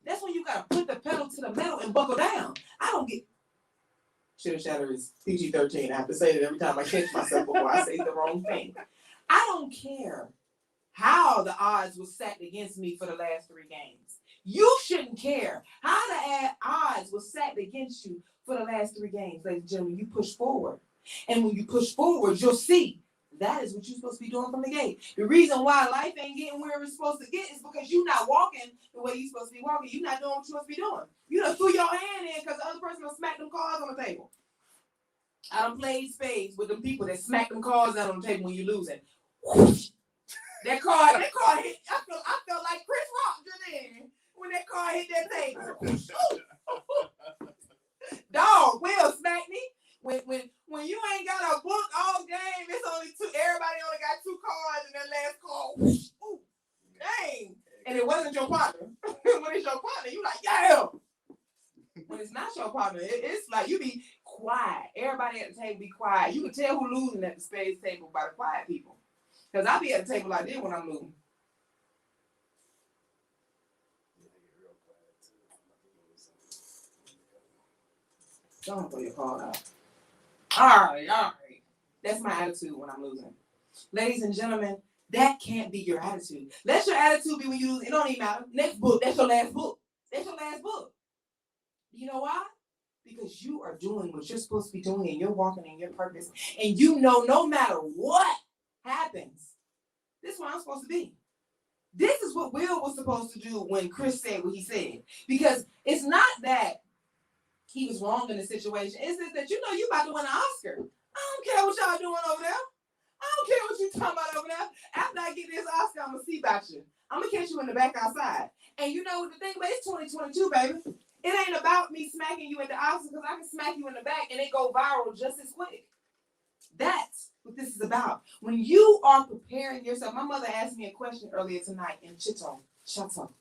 That's when you gotta put the pedal to the metal and buckle down. I don't get. Chitter chatter is PG-13. I have to say that every time I catch myself before I say the wrong thing. I don't care how the odds were stacked against me for the last 3 games. You shouldn't care how the odds were stacked against you for the last 3 games, ladies and gentlemen. You push forward. And when you push forward, you'll see that is what you're supposed to be doing from the gate. The reason why life ain't getting where it's supposed to get is because you're not walking the way you're supposed to be walking. You're not doing what you're supposed to be doing. You done threw your hand in because the other person will smack them cards on the table. I done played spades with them people that smack them cards out on the table when you're losing. Whoosh. That card hit. I felt like Chris Rock just then when that card hit that table. Dog, Will smack me. When you ain't got a book all game, it's only 2. Everybody only got 2 cards, and that last card, whoosh, ooh, dang. And it wasn't your partner. When it's your partner, you like, yeah. When it's not your partner, it's like you be quiet. Everybody at the table be quiet. You can tell who losing at the spades table by the quiet people. Because I be at the table like this when I'm losing. Don't throw your card out. All right. That's my attitude when I'm losing. Ladies and gentlemen, that can't be your attitude. Let your attitude be when you lose. It don't even matter. Next book, that's your last book. That's your last book. You know why? Because you are doing what you're supposed to be doing and you're walking in your purpose. And you know no matter what happens, this is where I'm supposed to be. This is what Will was supposed to do when Chris said what he said. Because it's not that he was wrong in the situation. It's just that you know you about to win an Oscar. I don't care what y'all doing over there. I don't care what you talking about over there. After I get this Oscar, I'm going to see about you. I'm going to catch you in the back outside. And you know what the thing about it's 2022, baby. It ain't about me smacking you in the Oscar because I can smack you in the back and it go viral just as quick. That's what this is about. When you are preparing yourself, my mother asked me a question earlier tonight in Chitto. Shut up.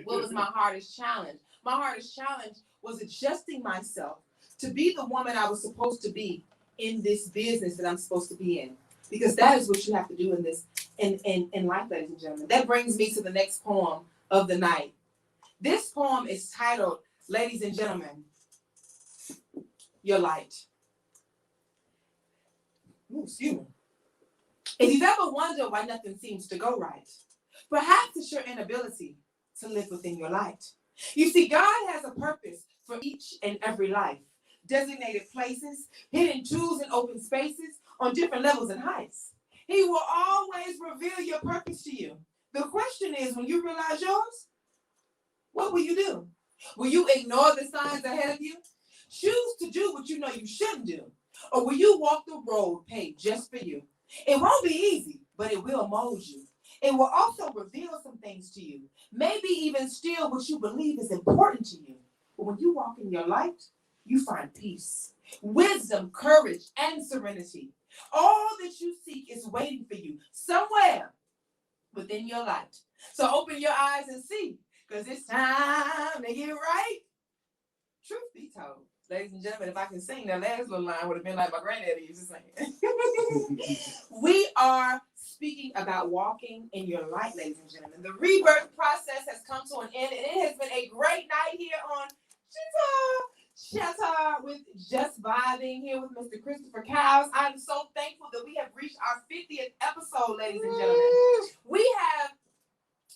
What was my hardest challenge? My hardest challenge was adjusting myself to be the woman I was supposed to be in this business that I'm supposed to be in. Because that is what you have to do in this in life, ladies and gentlemen. That brings me to the next poem of the night. This poem is titled, ladies and gentlemen, Your Light. Ooh, excuse me. If you've ever wondered why nothing seems to go right, perhaps it's your inability to live within your light. You see, God has a purpose for each and every life. Designated places, hidden tools and open spaces on different levels and heights. He will always reveal your purpose to you. The question is, when you realize yours, what will you do? Will you ignore the signs ahead of you? Choose to do what you know you shouldn't do? Or will you walk the road paved just for you? It won't be easy, but it will mold you. It will also reveal some things to you. Maybe even steal what you believe is important to you. But when you walk in your light, you find peace, wisdom, courage, and serenity. All that you seek is waiting for you somewhere within your light. So open your eyes and see, because it's time to get right. Truth be told, Ladies and gentlemen, if I can sing, that last little line would have been like my granddaddy used to sing. We are speaking about walking in your light, ladies and gentlemen. The rebirth process has come to an end, and it has been a great night here on Chatter with Just Vibing here with Mr. Christopher Cowes. I'm so thankful that we have reached our 50th episode, ladies and gentlemen. We have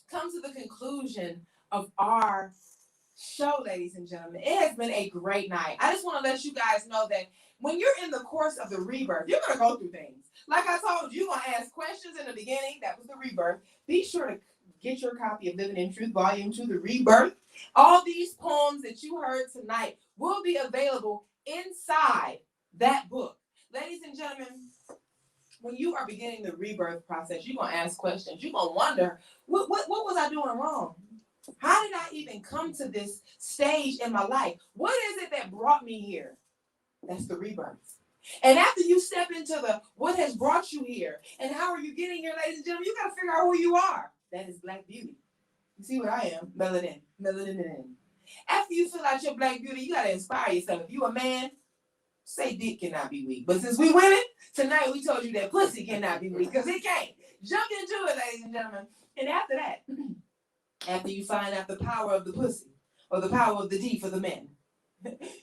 come to the conclusion of our show, ladies and gentlemen. It has been a great night. I just want to let you guys know that when you're in the course of the rebirth, you're going to go through things. Like I told you, you're going to ask questions in the beginning. That was the rebirth. Be sure to get your copy of Living in Truth, Volume 2, The Rebirth. All these poems that you heard tonight will be available inside that book. Ladies and gentlemen, when you are beginning the rebirth process, you're going to ask questions. You're going to wonder, what was I doing wrong? How did I even come to this stage in my life? What is it that brought me here? That's the rebirth. And after you step into the what has brought you here and how are you getting here, ladies and gentlemen, you got to figure out who you are. That is Black beauty. You see what I am? Melanin. After you fill out your Black beauty, you got to inspire yourself. If you a man, say dick cannot be weak. But since we women, tonight we told you that pussy cannot be weak because it can't. Jump into it, ladies and gentlemen. And after that, after you find out the power of the pussy or the power of the D for the men,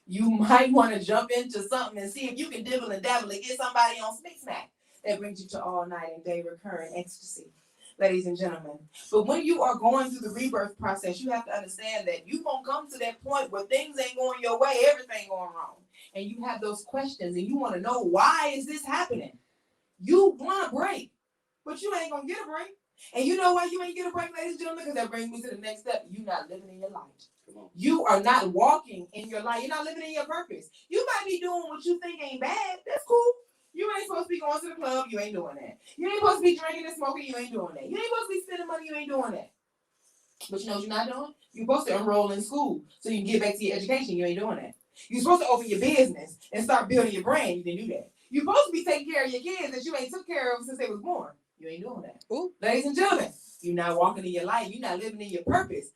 you might want to jump into something and see if you can dibble and dabble and get somebody on Smack Smack that brings you to all night and day recurring ecstasy, ladies and gentlemen. But when you are going through the rebirth process, you have to understand that you're going to come to that point where things ain't going your way, everything going wrong. And you have those questions and you want to know, why is this happening? You want a break, but you ain't going to get a break. And you know why you ain't get a break, ladies and gentlemen? Because that brings me to the next step. You're not living in your life. You are not walking in your life. You're not living in your purpose. You might be doing what you think ain't bad. That's cool. You ain't supposed to be going to the club. You ain't doing that. You ain't supposed to be drinking and smoking. You ain't doing that. You ain't supposed to be spending money. You ain't doing that. But you know what you're not doing? You're supposed to enroll in school so you can get back to your education. You ain't doing that. You're supposed to open your business and start building your brand. You didn't do that. You're supposed to be taking care of your kids that you ain't took care of since they was born. You ain't doing that. Ooh. Ladies and gentlemen, you're not walking in your life. You're not living in your purpose.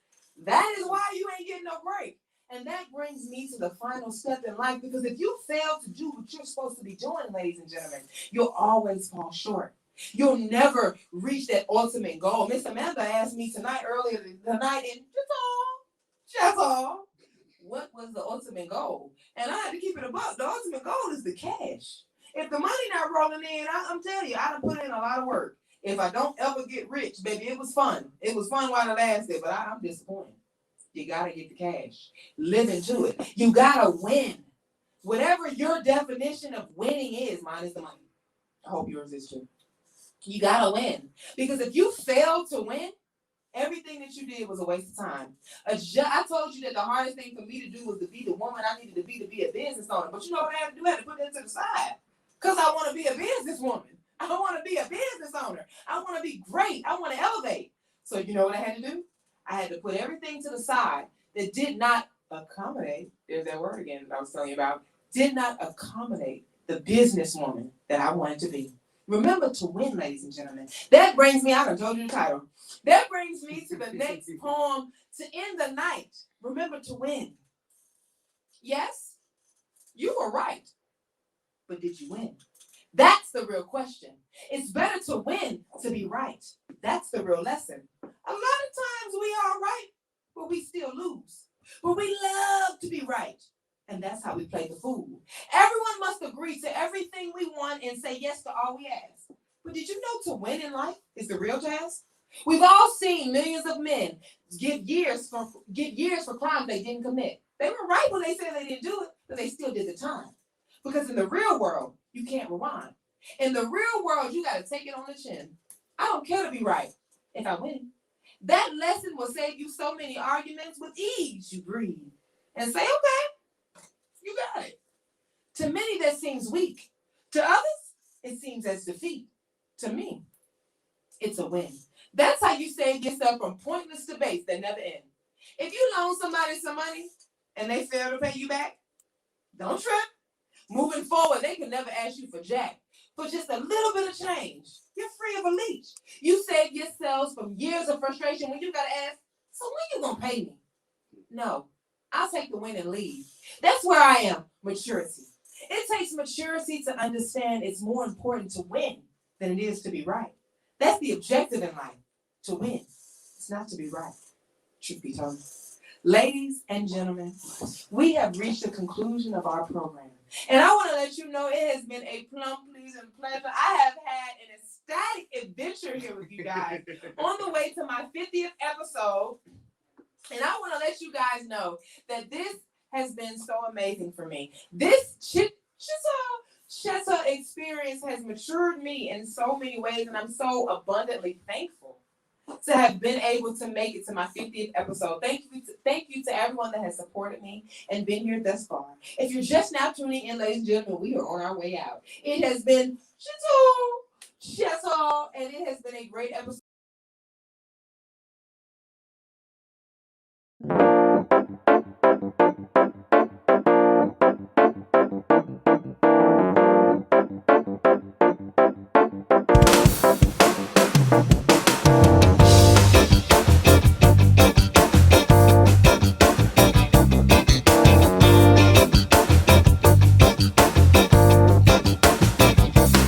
That is why you ain't getting no break. And that brings me to the final step in life, because if you fail to do what you're supposed to be doing, ladies and gentlemen, you'll always fall short. You'll never reach that ultimate goal. Miss Amanda asked me earlier tonight, and that's all. What was the ultimate goal? And I had to keep it above. The ultimate goal is the cash. If the money not rolling in, I'm telling you, I done put in a lot of work. If I don't ever get rich, baby, it was fun. It was fun while it lasted, but I'm disappointed. You got to get the cash. Live into it. You got to win. Whatever your definition of winning is, mine is the money. I hope yours is too. You got to win. Because if you fail to win, everything that you did was a waste of time. I told you that the hardest thing for me to do was to be the woman I needed to be a business owner. But you know what I had to do? I had to put it to the side. Because I want to be a businesswoman. I want to be a business owner. I want to be great. I want to elevate. So you know what I had to do? I had to put everything to the side that did not accommodate, there's that word again that I was telling you about, did not accommodate the businesswoman that I wanted to be. Remember to win, ladies and gentlemen. That brings me, I done told you the title. That brings me to the next poem, to end the night. Remember to win. Yes, you were right. But did you win? That's the real question. It's better to win to be right. That's the real lesson. A lot of times we are right, but we still lose. But we love to be right. And that's how we play the fool. Everyone must agree to everything we want and say yes to all we ask. But did you know to win in life is the real task? We've all seen millions of men get years for crimes they didn't commit. They were right when they said they didn't do it, but they still did the time. Because in the real world, you can't rewind. In the real world, you got to take it on the chin. I don't care to be right if I win. That lesson will save you so many arguments. With ease. You breathe and say, okay, you got it. To many, that seems weak. To others, it seems as defeat. To me, it's a win. That's how you save yourself from pointless debates that never end. If you loan somebody some money and they fail to pay you back, don't trip. Moving forward, they can never ask you for jack. For just a little bit of change, you're free of a leech. You save yourselves from years of frustration when you got to ask, so when you going to pay me? No, I'll take the win and leave. That's where I am. Maturity. It takes maturity to understand it's more important to win than it is to be right. That's the objective in life, to win. It's not to be right, truth be told. Ladies and gentlemen, we have reached the conclusion of our program. And I want to let you know it has been a plum pleasing pleasure. I have had an ecstatic adventure here with you guys on the way to my 50th episode. And I want to let you guys know that this has been so amazing for me. This Cheta experience has matured me in so many ways, and I'm so abundantly thankful to have been able to make it to my 50th episode. Thank you to everyone that has supported me and been here thus far. If you're just now tuning in, ladies and gentlemen, we are on our way out. It has been Cheta, and it has been a great episode.